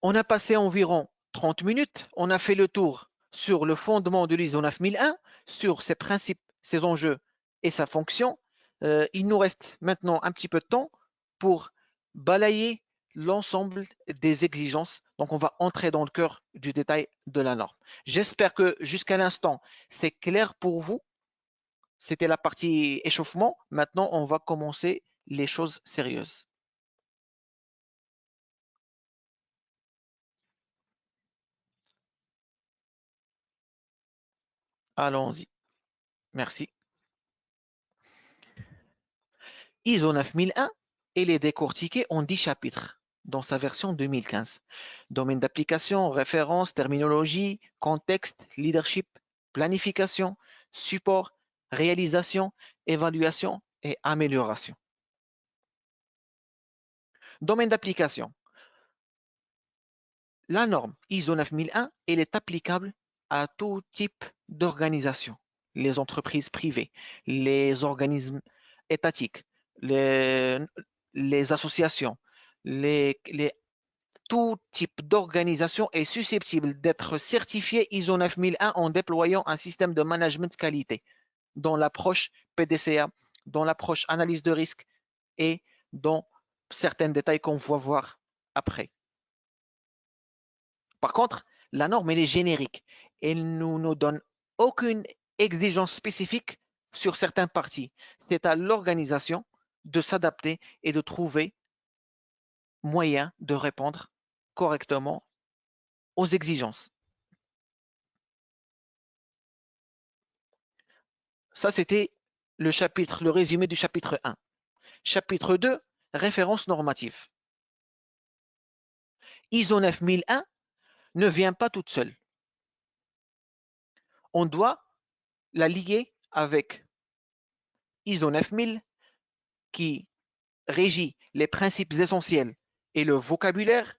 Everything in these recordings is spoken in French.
On a passé environ 30 minutes. On a fait le tour sur le fondement de l'ISO 9001, sur ses principes, ses enjeux et sa fonction. Il nous reste maintenant un petit peu de temps pour balayer l'ensemble des exigences. Donc, on va entrer dans le cœur du détail de la norme. J'espère que jusqu'à l'instant, c'est clair pour vous. C'était la partie échauffement. Maintenant, on va commencer les choses sérieuses. Allons-y. Merci. ISO 9001, elle est décortiquée en 10 chapitres dans sa version 2015. Domaine d'application, référence, terminologie, contexte, leadership, planification, support, réalisation, évaluation et amélioration. Domaine d'application. La norme ISO 9001, elle est applicable à tout type d'organisation. Les entreprises privées, les organismes étatiques, les, les associations, tout type d'organisation est susceptible d'être certifié ISO 9001 en déployant un système de management qualité dans l'approche PDCA, dans l'approche analyse de risque et dans certains détails qu'on va voir après. Par contre, la norme, elle est générique. Elle ne nous donne aucune exigence spécifique sur certaines parties. C'est à l'organisation de s'adapter et de trouver moyen de répondre correctement aux exigences. Ça, c'était le résumé du chapitre 1. Chapitre 2, référence normative. ISO 9001 ne vient pas toute seule. On doit la lier avec ISO 9000 qui régit les principes essentiels et le vocabulaire.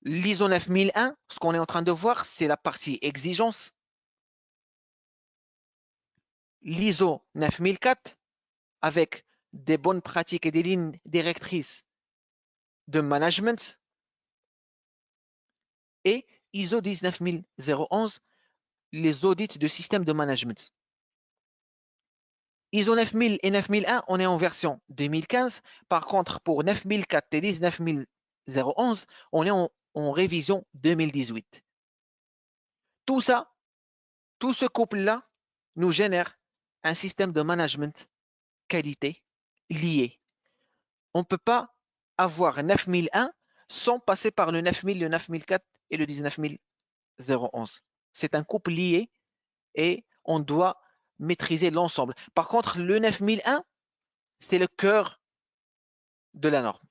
L'ISO 9001, ce qu'on est en train de voir, c'est la partie exigence. L'ISO 9004, avec des bonnes pratiques et des lignes directrices de management. Et ISO 19011, les audits de système de management. ISO 9000 et 9001, on est en version 2015. Par contre, pour 9004 et 19011, on est en révision 2018. Tout ça, tout ce couple-là nous génère un système de management qualité lié. On ne peut pas avoir 9001 sans passer par le 9000, le 9004 et le 19011. C'est un couple lié et on doit maîtriser l'ensemble. Par contre, le 9001, c'est le cœur de la norme.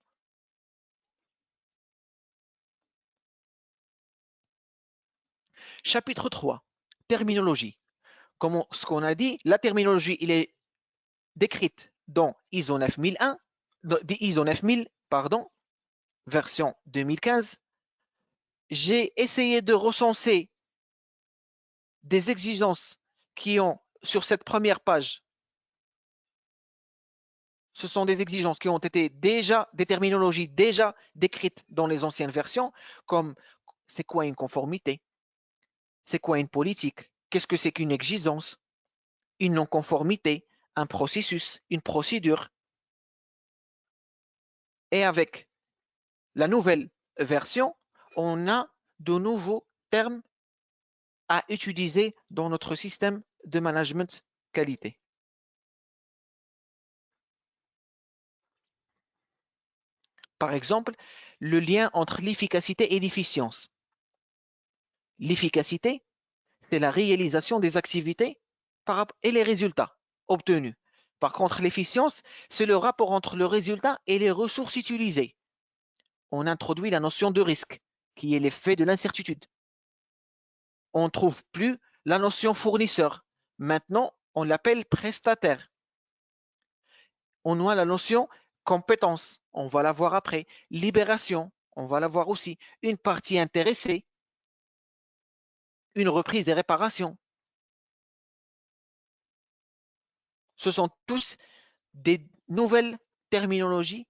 Chapitre 3, terminologie. Comme ce qu'on a dit, la terminologie il est décrite dans ISO 9001, ISO 9000, pardon, version 2015. J'ai essayé de recenser des exigences qui ont, sur cette première page, ce sont des exigences qui ont été déjà, des terminologies déjà décrites dans les anciennes versions, comme c'est quoi une conformité, c'est quoi une politique, qu'est-ce que c'est qu'une exigence, une non-conformité, un processus, une procédure. Et avec la nouvelle version, on a de nouveaux termes à utiliser dans notre système de management qualité. Par exemple, le lien entre l'efficacité et l'efficience. L'efficacité, c'est la réalisation des activités et les résultats obtenus. Par contre, l'efficience, c'est le rapport entre le résultat et les ressources utilisées. On introduit la notion de risque, qui est l'effet de l'incertitude. On ne trouve plus la notion fournisseur. Maintenant, on l'appelle prestataire. On a la notion compétence, on va la voir après. Libération, on va la voir aussi. Une partie intéressée, une reprise et réparation. Ce sont tous des nouvelles terminologies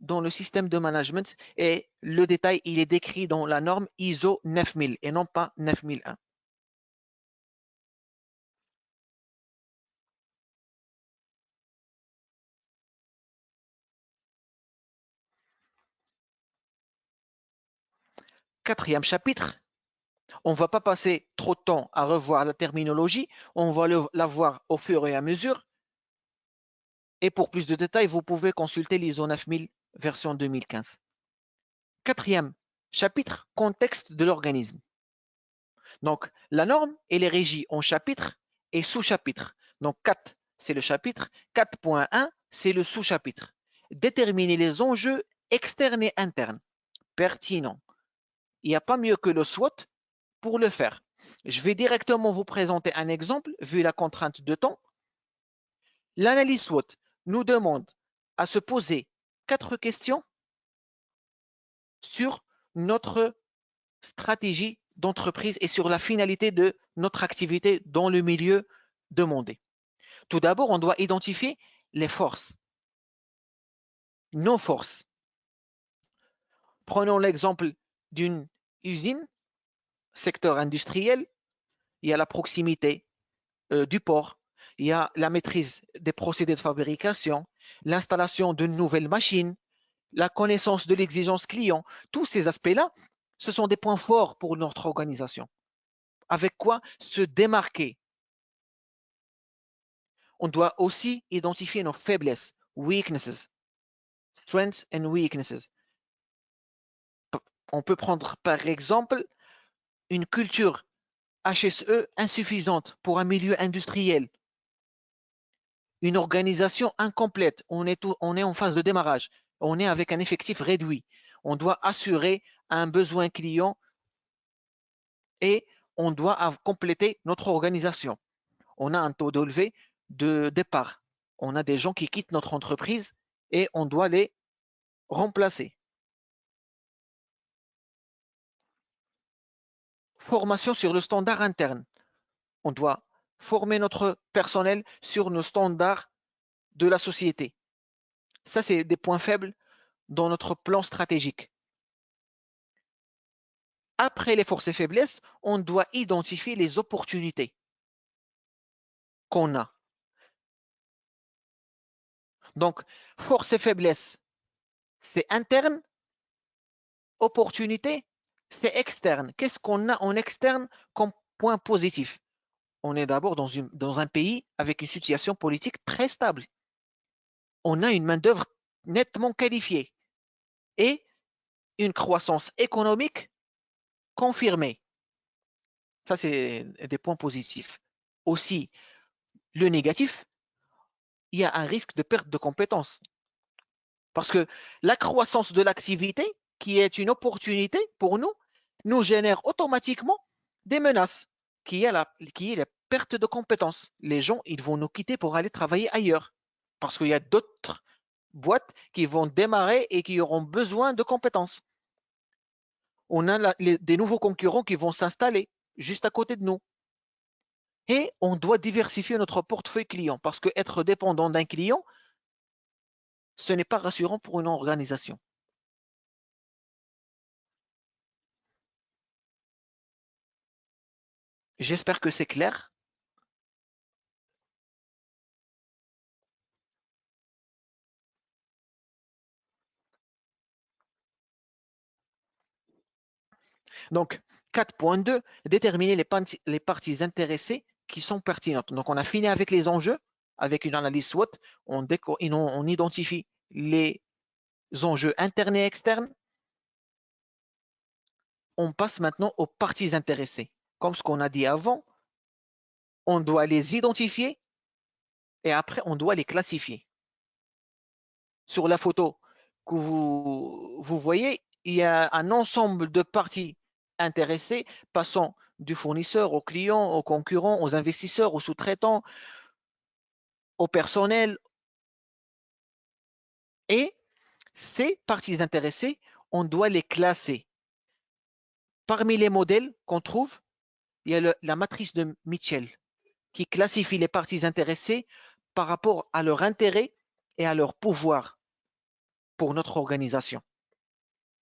dans le système de management et le détail, il est décrit dans la norme ISO 9000 et non pas 9001. Quatrième chapitre, on ne va pas passer trop de temps à revoir la terminologie, on va la voir au fur et à mesure. Et pour plus de détails, vous pouvez consulter l'ISO 9000 version 2015. Quatrième chapitre, contexte de l'organisme. Donc, la norme, elle est régie en chapitres et sous-chapitres. Donc, 4, c'est le chapitre. 4.1, c'est le sous-chapitre. Déterminer les enjeux externes et internes pertinents. Il n'y a pas mieux que le SWOT pour le faire. Je vais directement vous présenter un exemple, vu la contrainte de temps. L'analyse SWOT nous demande à se poser 4 questions sur notre stratégie d'entreprise et sur la finalité de notre activité dans le milieu demandé. Tout d'abord, on doit identifier les forces, nos forces. Prenons l'exemple d'une usine, secteur industriel, il y a la proximité du port, il y a la maîtrise des procédés de fabrication, l'installation de nouvelles machines, la connaissance de l'exigence client. Tous ces aspects-là, ce sont des points forts pour notre organisation. Avec quoi se démarquer. On doit aussi identifier nos faiblesses, weaknesses, strengths and weaknesses. On peut prendre par exemple une culture HSE insuffisante pour un milieu industriel, une organisation incomplète, on est en phase de démarrage, on est avec un effectif réduit, on doit assurer un besoin client et on doit compléter notre organisation. On a un taux d'élevé de départ, on a des gens qui quittent notre entreprise et on doit les remplacer. Formation sur le standard interne. On doit former notre personnel sur nos standards de la société. Ça, c'est des points faibles dans notre plan stratégique. Après les forces et faiblesses, on doit identifier les opportunités qu'on a. Donc, forces et faiblesses, c'est interne. Opportunité, c'est externe. Qu'est-ce qu'on a en externe comme point positif? On est d'abord dans un pays avec une situation politique très stable. On a une main-d'œuvre nettement qualifiée et une croissance économique confirmée. Ça, c'est des points positifs. Aussi, le négatif, il y a un risque de perte de compétences. Parce que la croissance de l'activité, qui est une opportunité pour nous, nous génère automatiquement des menaces, qui est la perte de compétences. Les gens, ils vont nous quitter pour aller travailler ailleurs. Parce qu'il y a d'autres boîtes qui vont démarrer et qui auront besoin de compétences. On a des nouveaux concurrents qui vont s'installer juste à côté de nous. Et on doit diversifier notre portefeuille client parce qu'être dépendant d'un client, ce n'est pas rassurant pour une organisation. J'espère que c'est clair. Donc, 4.2, déterminer les parties intéressées qui sont pertinentes. Donc, on a fini avec les enjeux, avec une analyse SWOT, on identifie les enjeux internes et externes. On passe maintenant aux parties intéressées. Comme ce qu'on a dit avant, on doit les identifier et après, on doit les classifier. Sur la photo que vous voyez, il y a un ensemble de parties intéressées passant du fournisseur au client, aux concurrents, aux investisseurs, aux sous-traitants, au personnel. Et ces parties intéressées, on doit les classer. Parmi les modèles qu'on trouve, il y a la matrice de Mitchell qui classifie les parties intéressées par rapport à leur intérêt et à leur pouvoir. pour notre organisation.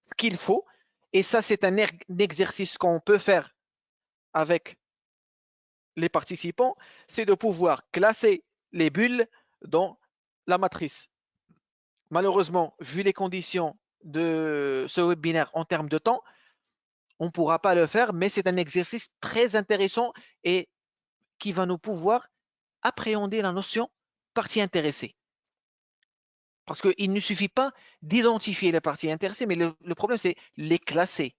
Ce qu'il faut, et ça c'est un exercice qu'on peut faire avec les participants, c'est de pouvoir classer les bulles dans la matrice. Malheureusement, vu les conditions de ce webinaire en termes de temps, on ne pourra pas le faire, mais c'est un exercice très intéressant et qui va nous pouvoir appréhender la notion partie intéressée. Parce qu'il ne suffit pas d'identifier les parties intéressées, mais le problème, c'est les classer.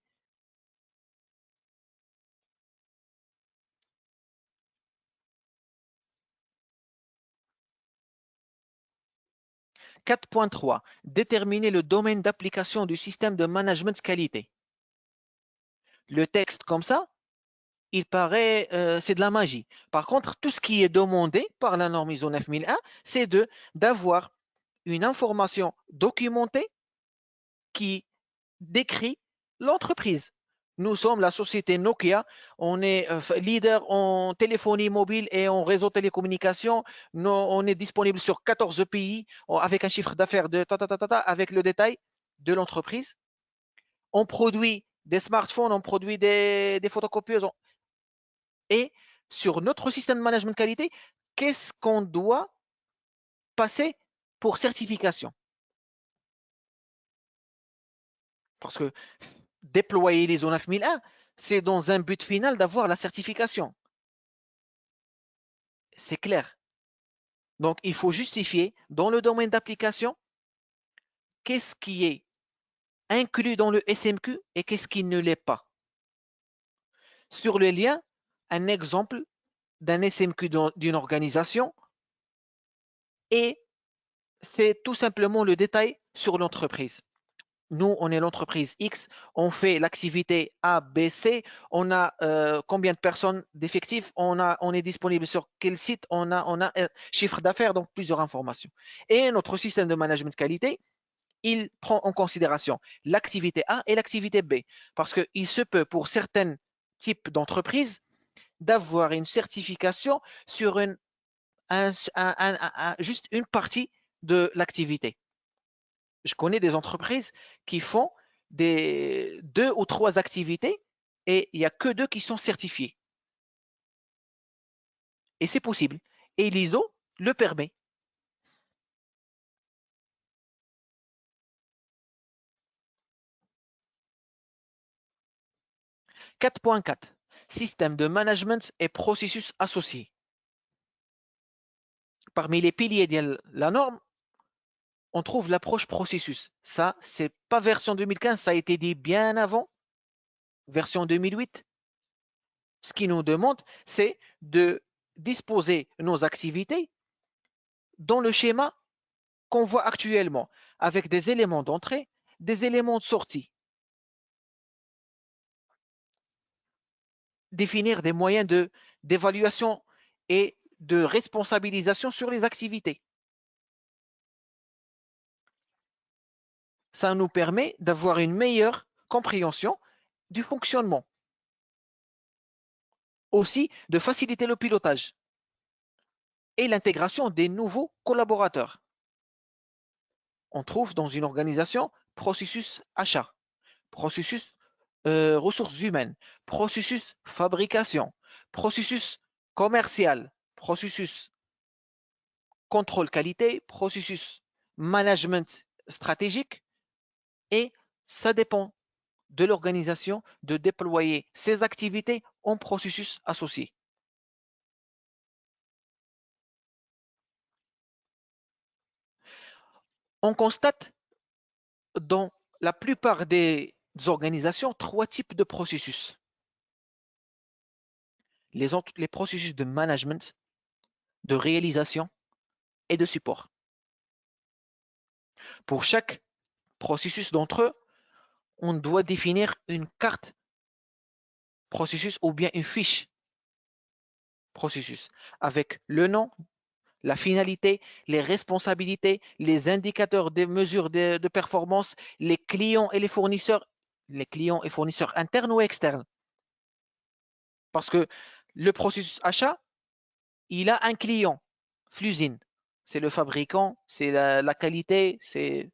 « 4.3. Déterminer le domaine d'application du système de management qualité. » Le texte comme ça, il paraît, c'est de la magie. Par contre, tout ce qui est demandé par la norme ISO 9001, c'est d'avoir une information documentée qui décrit l'entreprise. Nous sommes la société Nokia, on est leader en téléphonie mobile et en réseau télécommunications. On est disponible sur 14 pays avec un chiffre d'affaires de avec le détail de l'entreprise. On produit des smartphones, on produit des photocopieuses. Et sur notre système de management de qualité, qu'est-ce qu'on doit passer pour certification? Parce que déployer l'ISO 9001, c'est dans un but final d'avoir la certification. C'est clair. Donc, il faut justifier dans le domaine d'application qu'est-ce qui est inclus dans le SMQ et qu'est-ce qui ne l'est pas. Sur le lien, un exemple d'un SMQ d'une organisation et c'est tout simplement le détail sur l'entreprise. Nous, on est l'entreprise X, on fait l'activité A, B, C, on a combien de personnes d'effectifs, on est disponible sur quel site, on a un chiffre d'affaires, donc plusieurs informations. Et notre système de management de qualité, il prend en considération l'activité A et l'activité B, parce qu'il se peut pour certains types d'entreprises d'avoir une certification sur juste une partie de l'activité. Je connais des entreprises qui font des 2 ou 3 activités et il n'y a que 2 qui sont certifiées. Et c'est possible. Et l'ISO le permet. « 4.4. Système de management et processus associés. » Parmi les piliers de la norme, on trouve l'approche processus. Ça, c'est pas version 2015, ça a été dit bien avant, version 2008. Ce qui nous demande, c'est de disposer nos activités dans le schéma qu'on voit actuellement, avec des éléments d'entrée, des éléments de sortie. Définir des moyens d'évaluation et de responsabilisation sur les activités. Ça nous permet d'avoir une meilleure compréhension du fonctionnement. Aussi, de faciliter le pilotage et l'intégration des nouveaux collaborateurs. On trouve dans une organisation processus achat, processus ressources humaines, processus fabrication, processus commercial, processus contrôle qualité, processus management stratégique et ça dépend de l'organisation de déployer ses activités en processus associés. On constate dans la plupart des organisations 3 types de processus. Les processus de management, de réalisation et de support. Pour chaque processus d'entre eux, on doit définir une carte processus ou bien une fiche processus avec le nom, la finalité, les responsabilités, les indicateurs des mesures de performance, les clients et les fournisseurs internes ou externes. Parce que le processus achat, il a un client, Flusine. C'est le fabricant, c'est la qualité, c'est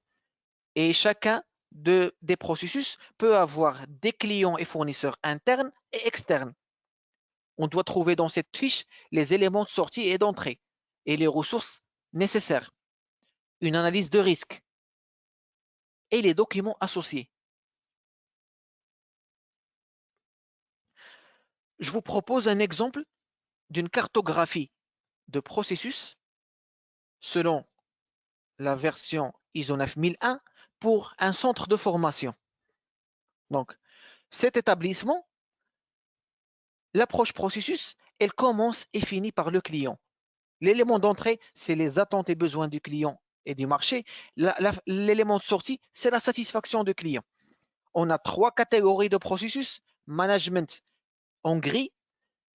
Et chacun des processus peut avoir des clients et fournisseurs internes et externes. On doit trouver dans cette fiche les éléments de sortie et d'entrée et les ressources nécessaires, une analyse de risque et les documents associés. Je vous propose un exemple d'une cartographie de processus selon la version ISO 9001 pour un centre de formation. Donc, cet établissement, l'approche processus, elle commence et finit par le client. L'élément d'entrée, c'est les attentes et besoins du client et du marché. L'élément de sortie, c'est la satisfaction du client. On a 3 catégories de processus: management en gris,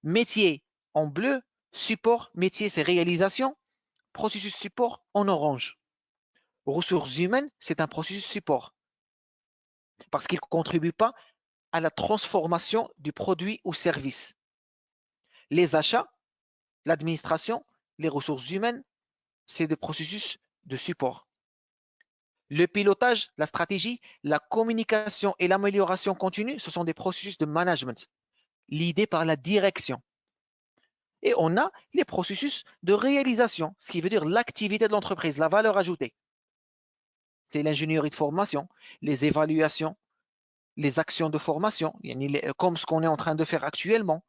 métier en bleu, support, métier c'est réalisation, processus support en orange. Ressources humaines, c'est un processus support parce qu'il ne contribue pas à la transformation du produit ou service. Les achats, l'administration, les ressources humaines, c'est des processus de support. Le pilotage, la stratégie, la communication et l'amélioration continue, ce sont des processus de management, l'idée par la direction. Et on a les processus de réalisation, ce qui veut dire l'activité de l'entreprise, la valeur ajoutée. C'est l'ingénierie de formation, les évaluations, les actions de formation, comme ce qu'on est en train de faire actuellement.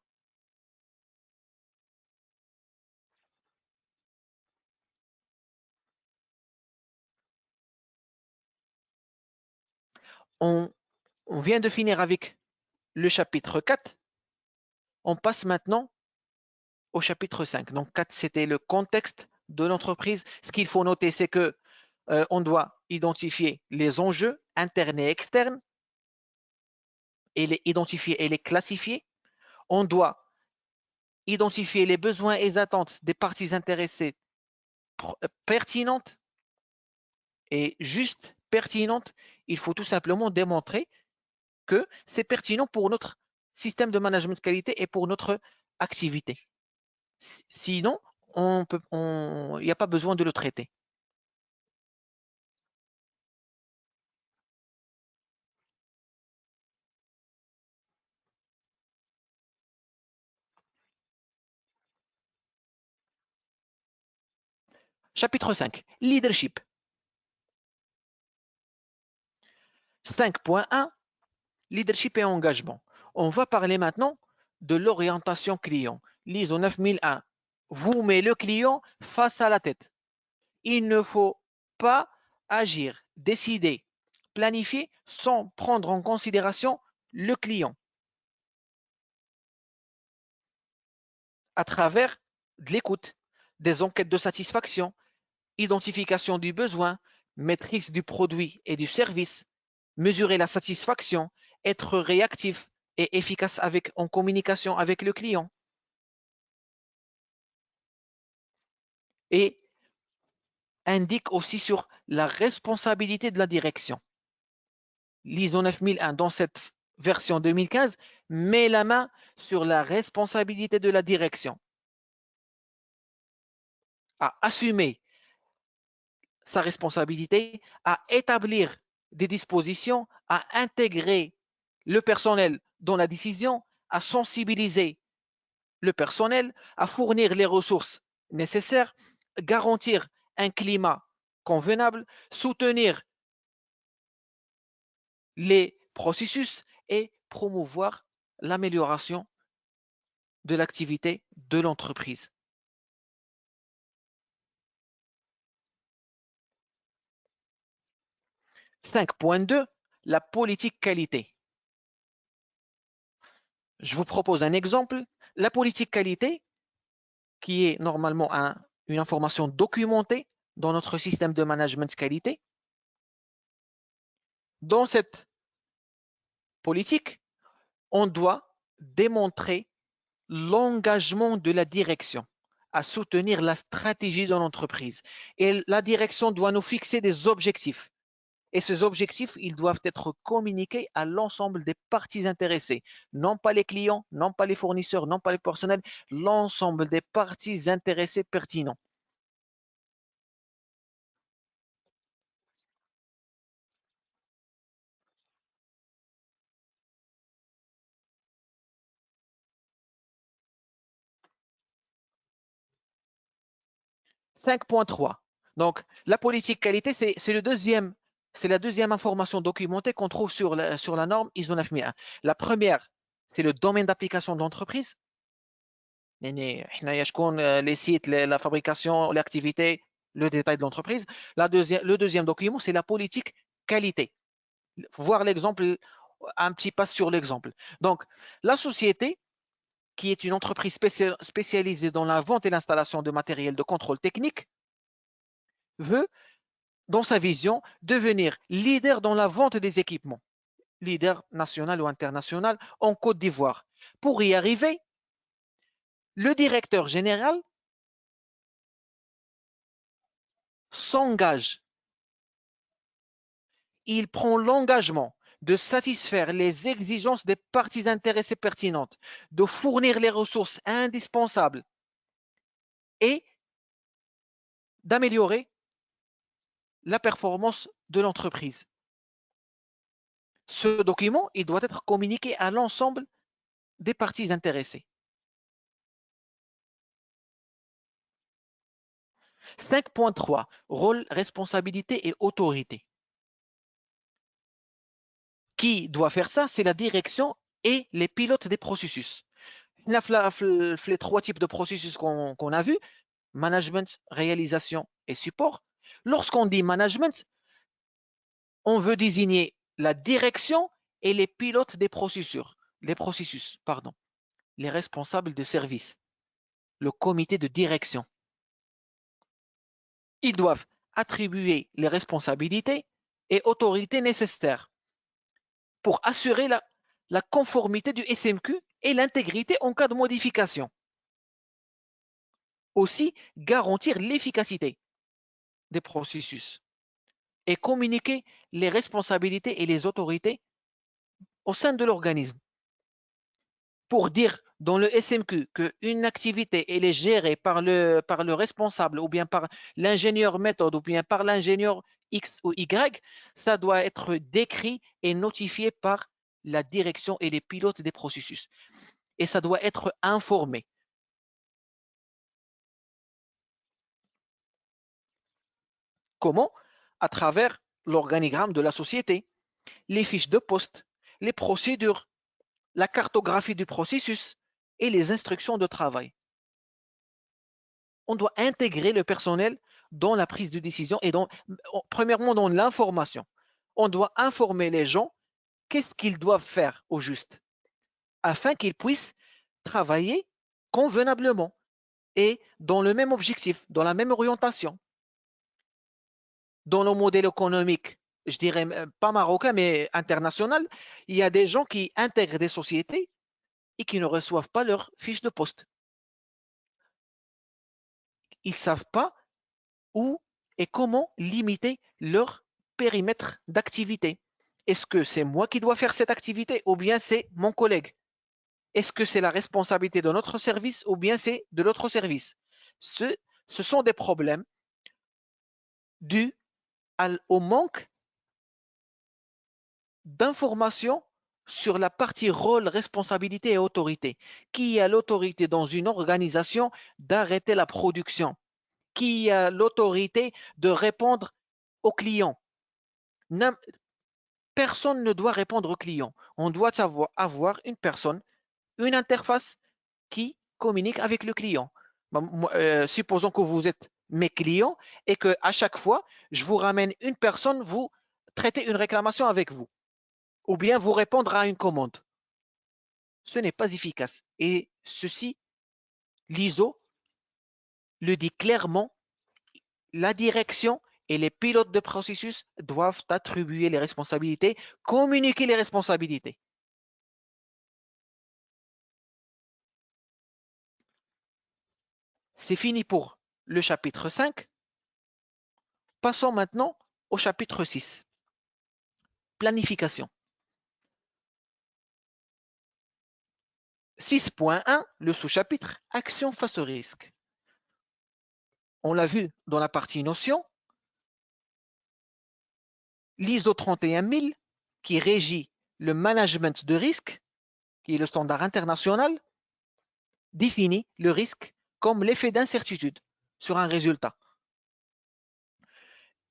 On vient de finir avec le chapitre 4. On passe maintenant au chapitre 5. Donc 4, c'était le contexte de l'entreprise. Ce qu'il faut noter, c'est que on doit identifier les enjeux internes et externes et les identifier et les classifier. On doit identifier les besoins et les attentes des parties intéressées pertinentes et juste pertinentes. Il faut tout simplement démontrer que c'est pertinent pour notre système de management de qualité et pour notre activité. Sinon, il n'y a pas besoin de le traiter. Chapitre 5, Leadership. 5.1, Leadership et engagement. On va parler maintenant de l'orientation client. L'ISO 9001 vous met le client face à la tête. Il ne faut pas agir, décider, planifier sans prendre en considération le client à travers de l'écoute, des enquêtes de satisfaction, identification du besoin, maîtrise du produit et du service, mesurer la satisfaction, être réactif et efficace en communication avec le client. Et indique aussi sur la responsabilité de la direction. L'ISO 9001 dans cette version 2015 met la main sur la responsabilité de la direction à assumer sa responsabilité, à établir des dispositions, à intégrer le personnel dans la décision, à sensibiliser le personnel, à fournir les ressources nécessaires, garantir un climat convenable, soutenir les processus et promouvoir l'amélioration de l'activité de l'entreprise. 5.2, la politique qualité. Je vous propose un exemple. La politique qualité, qui est normalement une information documentée dans notre système de management qualité. Dans cette politique, on doit démontrer l'engagement de la direction à soutenir la stratégie de l'entreprise. Et la direction doit nous fixer des objectifs. Et ces objectifs, ils doivent être communiqués à l'ensemble des parties intéressées. Non pas les clients, non pas les fournisseurs, non pas les personnels, l'ensemble des parties intéressées pertinents. 5.3. Donc, la politique qualité, c'est la deuxième information documentée qu'on trouve sur la norme ISO 9001. La première, c'est le domaine d'application de l'entreprise. Les sites, la fabrication, l'activité, le détail de l'entreprise. Le deuxième document, c'est la politique qualité. Voir l'exemple, un petit pas sur l'exemple. Donc, la société, qui est une entreprise spécialisée dans la vente et l'installation de matériel de contrôle technique, veut, dans sa vision, devenir leader dans la vente des équipements, leader national ou international en Côte d'Ivoire. Pour y arriver, le directeur général s'engage. Il prend l'engagement de satisfaire les exigences des parties intéressées pertinentes, de fournir les ressources indispensables et d'améliorer la performance de l'entreprise. Ce document, il doit être communiqué à l'ensemble des parties intéressées. 5.3, rôle, responsabilité et autorité. Qui doit faire ça? C'est la direction et les pilotes des processus. Les trois types de processus qu'on a vus, management, réalisation et support. Lorsqu'on dit management, on veut désigner la direction et les pilotes des processus, les responsables de service, le comité de direction. Ils doivent attribuer les responsabilités et autorités nécessaires pour assurer la conformité du SMQ et l'intégrité en cas de modification. Aussi, garantir l'efficacité des processus et communiquer les responsabilités et les autorités au sein de l'organisme. Pour dire dans le SMQ qu'une activité elle est gérée par le responsable ou bien par l'ingénieur méthode ou bien par l'ingénieur X ou Y, ça doit être décrit et notifié par la direction et les pilotes des processus. Et ça doit être informé. Comment? À travers l'organigramme de la société, les fiches de poste, les procédures, la cartographie du processus et les instructions de travail. On doit intégrer le personnel dans la prise de décision et premièrement dans l'information. On doit informer les gens qu'est-ce qu'ils doivent faire au juste afin qu'ils puissent travailler convenablement et dans le même objectif, dans la même orientation. Dans le modèle économique, je dirais pas marocain mais international, il y a des gens qui intègrent des sociétés et qui ne reçoivent pas leur fiche de poste. Ils ne savent pas où et comment limiter leur périmètre d'activité. Est-ce que c'est moi qui dois faire cette activité ou bien c'est mon collègue? Est-ce que c'est la responsabilité de notre service ou bien c'est de l'autre service? Ce sont des problèmes dus au manque d'informations sur la partie rôle, responsabilité et autorité. Qui a l'autorité dans une organisation d'arrêter la production? Qui a l'autorité de répondre aux clients? Personne ne doit répondre aux clients. On doit avoir une personne, une interface qui communique avec le client. Supposons que vous êtes mes clients et qu'à chaque fois, je vous ramène une personne, vous traitez une réclamation avec vous ou bien vous répondre à une commande. Ce n'est pas efficace. Et ceci, l'ISO le dit clairement, la direction et les pilotes de processus doivent attribuer les responsabilités, communiquer les responsabilités. C'est fini pour le chapitre 5. Passons maintenant au chapitre 6. Planification. 6.1, le sous-chapitre Action face au risque. On l'a vu dans la partie notion. L'ISO 31000 qui régit le management de risque, qui est le standard international, définit le risque comme l'effet d'incertitude sur un résultat.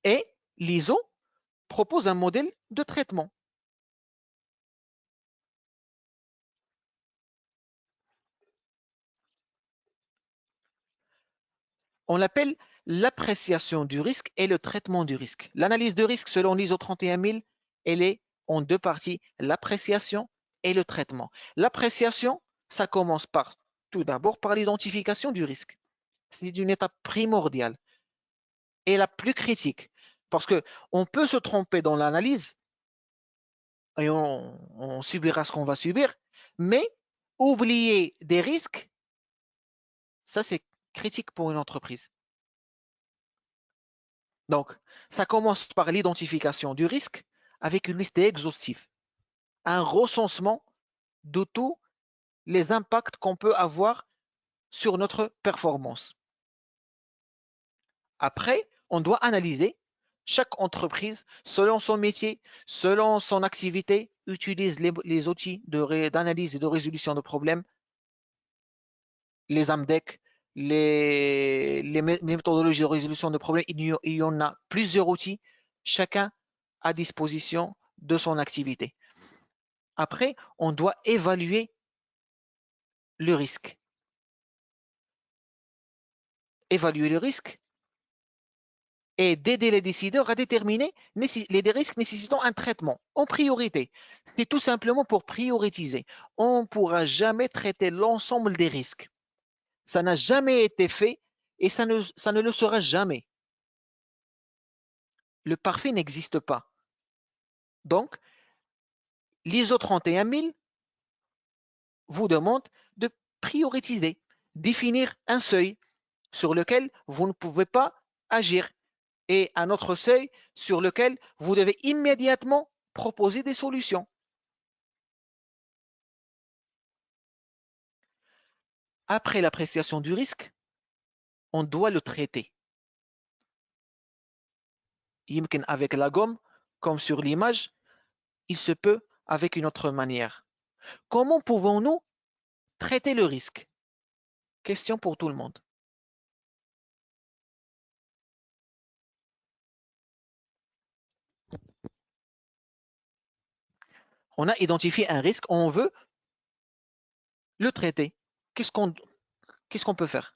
Et l'ISO propose un modèle de traitement. On l'appelle l'appréciation du risque et le traitement du risque. L'analyse de risque selon l'ISO 31000, elle est en deux parties, l'appréciation et le traitement. L'appréciation, ça commence par tout d'abord par l'identification du risque. C'est une étape primordiale et la plus critique parce qu'on peut se tromper dans l'analyse et on subira ce qu'on va subir, mais oublier des risques, ça c'est critique pour une entreprise. Donc, ça commence par l'identification du risque avec une liste exhaustive, un recensement de tous les impacts qu'on peut avoir sur notre performance. Après, on doit analyser chaque entreprise selon son métier, selon son activité, utilise les outils d'analyse et de résolution de problèmes, les AMDEC, les méthodologies de résolution de problèmes. Il y en a plusieurs outils, chacun à disposition de son activité. Après, on doit évaluer le risque. Évaluer le risque et d'aider les décideurs à déterminer les risques nécessitant un traitement en priorité. C'est tout simplement pour prioriser. On ne pourra jamais traiter l'ensemble des risques. Ça n'a jamais été fait et ça ne le sera jamais. Le parfait n'existe pas. Donc, l'ISO 31000 vous demande de prioriser, définir un seuil sur lequel vous ne pouvez pas agir et un autre seuil sur lequel vous devez immédiatement proposer des solutions. Après l'appréciation du risque, on doit le traiter. Avec la gomme, comme sur l'image, il se peut avec une autre manière. Comment pouvons-nous traiter le risque? Question pour tout le monde. On a identifié un risque, on veut le traiter. Qu'est-ce qu'on peut faire?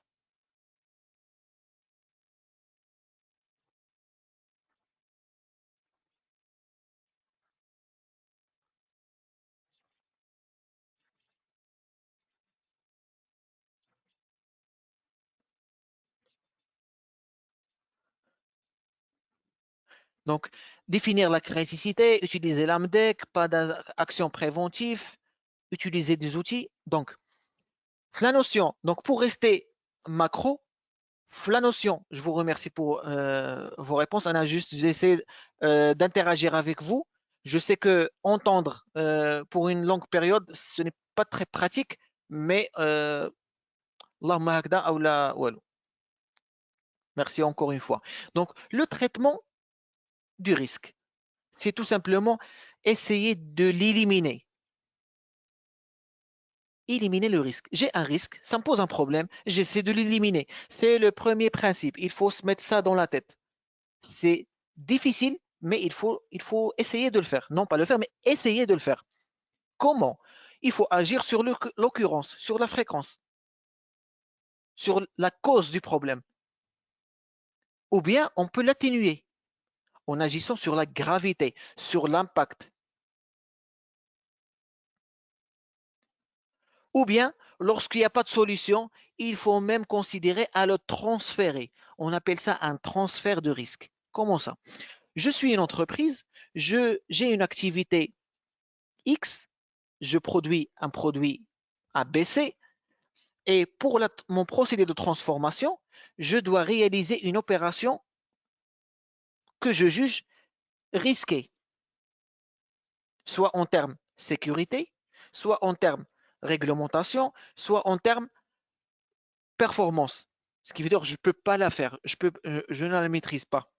Donc, définir la criticité, utiliser l'AMDEC, pas d'action préventive, utiliser des outils. Donc, la notion, donc pour rester macro, la notion, je vous remercie pour vos réponses. Anna, juste, j'essaie d'interagir avec vous. Je sais que entendre pour une longue période, ce n'est pas très pratique, mais Allahumma hakda aw la walou. Merci encore une fois. Donc, le traitement du risque, c'est tout simplement essayer de l'éliminer. Éliminer le risque. J'ai un risque, ça me pose un problème, j'essaie de l'éliminer. C'est le premier principe. Il faut se mettre ça dans la tête. C'est difficile, mais il faut essayer de le faire. Non pas le faire, mais essayer de le faire. Comment? Il faut agir sur l'occurrence, sur la fréquence, sur la cause du problème. Ou bien on peut l'atténuer en agissant sur la gravité, sur l'impact. Ou bien, lorsqu'il n'y a pas de solution, il faut même considérer à le transférer. On appelle ça un transfert de risque. Comment ça? Je suis une entreprise, j'ai une activité X, je produis un produit ABC et pour mon procédé de transformation, je dois réaliser une opération que je juge risquée, soit en termes sécurité, soit en termes réglementation, soit en termes performance. Ce qui veut dire que je ne peux pas la faire, je ne la maîtrise pas.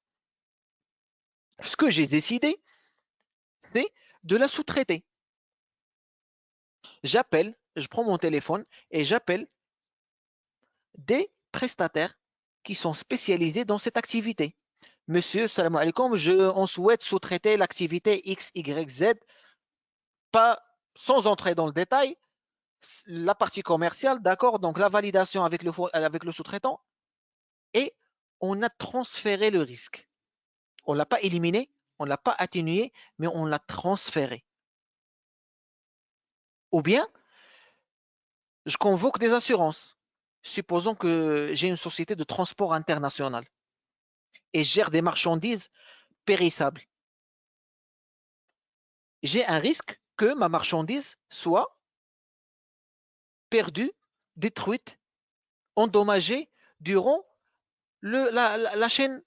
Ce que j'ai décidé, c'est de la sous-traiter. Je prends mon téléphone et j'appelle des prestataires qui sont spécialisés dans cette activité. Monsieur, salam alaikum, on souhaite sous-traiter l'activité X, Y, Z, pas sans entrer dans le détail, la partie commerciale, d'accord, donc la validation avec le sous-traitant, et on a transféré le risque. On ne l'a pas éliminé, on ne l'a pas atténué, mais on l'a transféré. Ou bien, je convoque des assurances. Supposons que j'ai une société de transport international et je gère des marchandises périssables. J'ai un risque que ma marchandise soit perdue, détruite, endommagée durant la chaîne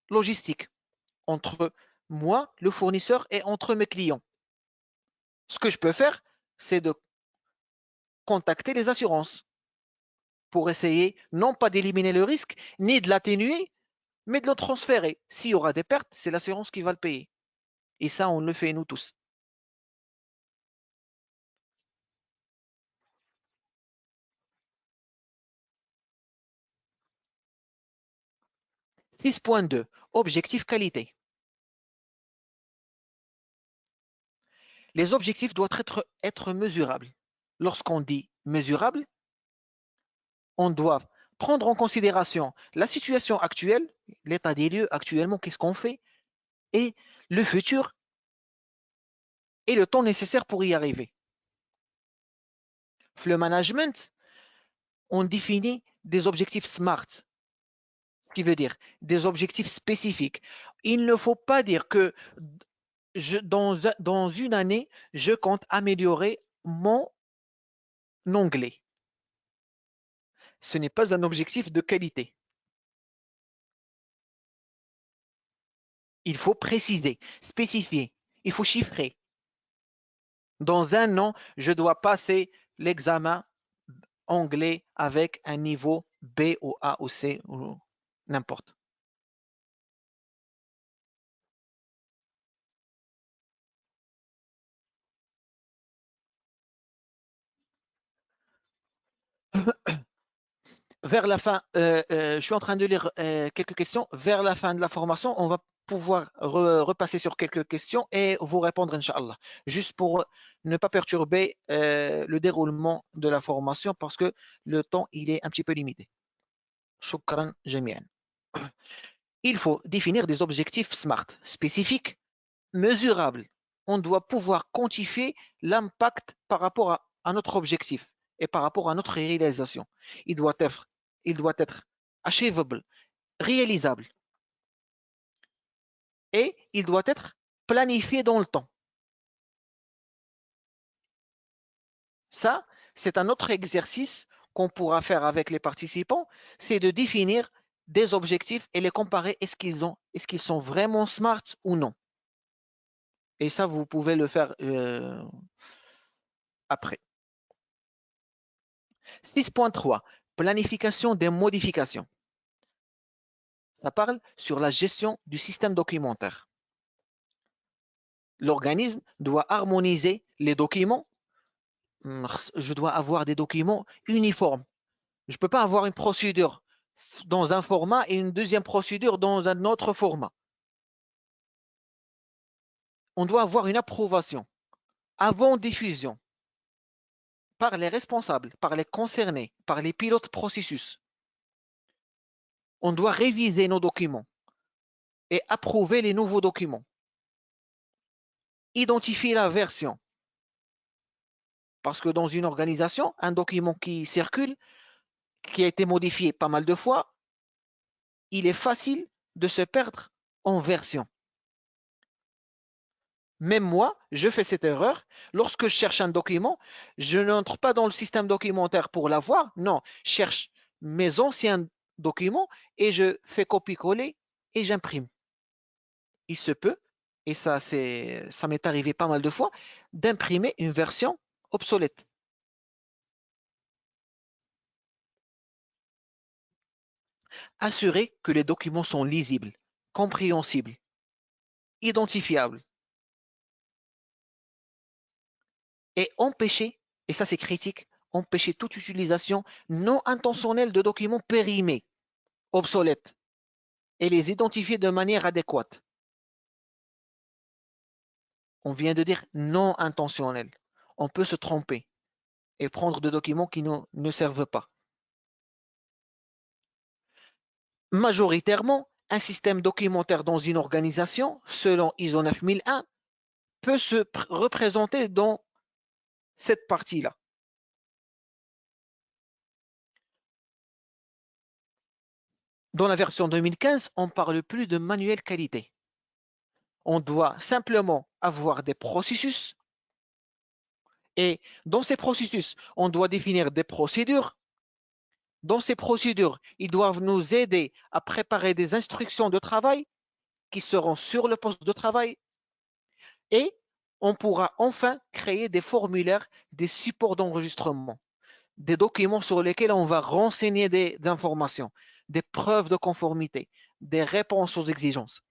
logistique entre moi, le fournisseur, et entre mes clients. Ce que je peux faire, c'est de contacter les assurances pour essayer non pas d'éliminer le risque, ni de l'atténuer, mais de le transférer. S'il y aura des pertes, c'est l'assurance qui va le payer. Et ça, on le fait nous tous. 6.2. Objectif qualité. Les objectifs doivent être mesurables. Lorsqu'on dit mesurable, on doit prendre en considération la situation actuelle, l'état des lieux actuellement, qu'est-ce qu'on fait, et le futur et le temps nécessaire pour y arriver. Le management, on définit des objectifs SMART, ce qui veut dire des objectifs spécifiques. Il ne faut pas dire que dans une année, je compte améliorer mon anglais. Ce n'est pas un objectif de qualité. Il faut préciser, spécifier, il faut chiffrer. Dans un an, je dois passer l'examen anglais avec un niveau B ou A ou C ou n'importe. Vers la fin, je suis en train de lire quelques questions. Vers la fin de la formation, on va pouvoir repasser sur quelques questions et vous répondre, Inch'Allah. Juste pour ne pas perturber le déroulement de la formation parce que le temps, il est un petit peu limité. Shukran jamian. Il faut définir des objectifs SMART, spécifiques, mesurables. On doit pouvoir quantifier l'impact par rapport à notre objectif et par rapport à notre réalisation. Il doit être, il doit être achievable, réalisable et il doit être planifié dans le temps. Ça, c'est un autre exercice qu'on pourra faire avec les participants, c'est de définir des objectifs et les comparer. Est-ce qu'ils sont vraiment smart ou non? Et ça, vous pouvez le faire après. 6.3. Planification des modifications. Ça parle sur la gestion du système documentaire. L'organisme doit harmoniser les documents. Je dois avoir des documents uniformes. Je ne peux pas avoir une procédure dans un format et une deuxième procédure dans un autre format. On doit avoir une approbation avant diffusion par les responsables, par les concernés, par les pilotes processus. On doit réviser nos documents et approuver les nouveaux documents. Identifier la version. Parce que dans une organisation, un document qui circule, qui a été modifié pas mal de fois, il est facile de se perdre en version. Même moi, je fais cette erreur. Lorsque je cherche un document, je n'entre pas dans le système documentaire pour l'avoir. Non, je cherche mes anciens documents et je fais copier-coller et j'imprime. Il se peut, et ça m'est arrivé pas mal de fois, d'imprimer une version obsolète. Assurer que les documents sont lisibles, compréhensibles, identifiables et empêcher, et ça c'est critique, empêcher toute utilisation non intentionnelle de documents périmés, obsolètes. et les identifier de manière adéquate. On vient de dire non intentionnel. On peut se tromper et prendre des documents qui ne servent pas. Majoritairement, un système documentaire dans une organisation, selon ISO 9001, peut se représenter dans cette partie-là. Dans la version 2015, on ne parle plus de manuel qualité. On doit simplement avoir des processus et dans ces processus, on doit définir des procédures. Dans ces procédures, ils doivent nous aider à préparer des instructions de travail qui seront sur le poste de travail et on pourra enfin créer des formulaires, des supports d'enregistrement, des documents sur lesquels on va renseigner des informations, des preuves de conformité, des réponses aux exigences.